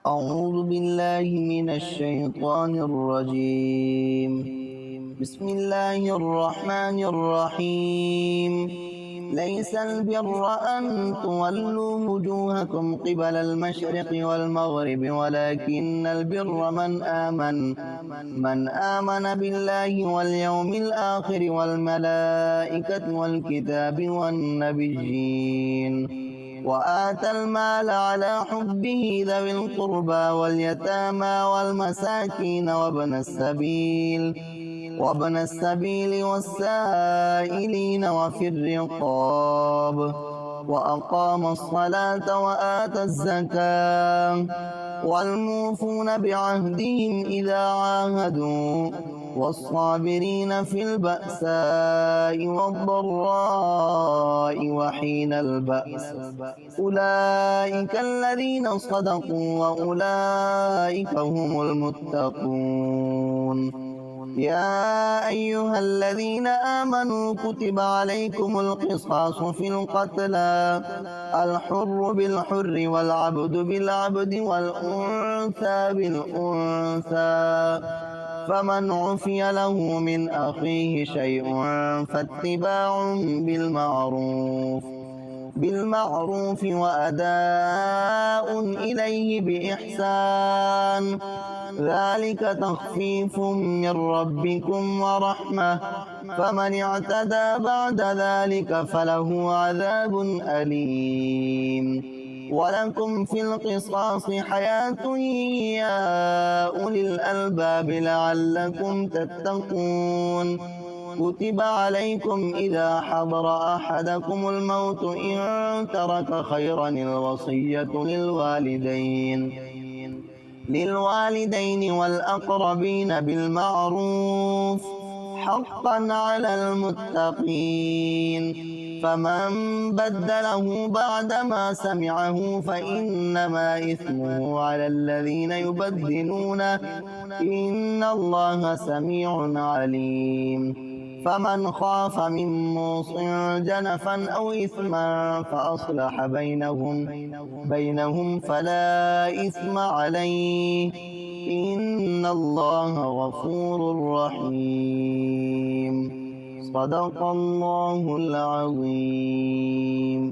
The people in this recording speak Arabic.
أعوذ بالله من الشيطان الرجيم. بسم الله الرحمن الرحيم. ليس البر أن تولوا وجوهكم قبل المشرق والمغرب ولكن البر من آمن بالله واليوم الآخر والملائكة والكتاب والنبيين وآتى المال على حبه ذوي القربى واليتامى والمساكين وابن السبيل والسائلين وفي الرقاب وأقام الصلاة وآتى الزكاة والموفون بعهدهم إذا عاهدوا والصابرين في البأساء والضراء وحين البأس أولئك الذين صدقوا وأولئك هم المتقون. يا أيها الذين آمنوا كتب عليكم القصاص في القتلى الحر بالحر والعبد بالعبد والأنثى بالأنثى فمن عفي له من أخيه شيء فاتباع بالمعروف وأداء إليه بإحسان ذلك تخفيف من ربكم ورحمة فمن اعتدى بعد ذلك فله عذاب أليم. ولكم في القصاص حياة يا أولي الألباب لعلكم تتقون. كتب عليكم إذا حضر أحدكم الموت إن ترك خيرا الوصية للوالدين والأقربين بالمعروف حقا على المتقين. فمن بدله بعدما سمعه فإنما إثمه على الذين يبدلونه إن الله سميع عليم. فمن خاف من موص جنفا أو إثما فأصلح بينهم فلا إثم عليه إن الله غفور رحيم. صدق الله العظيم.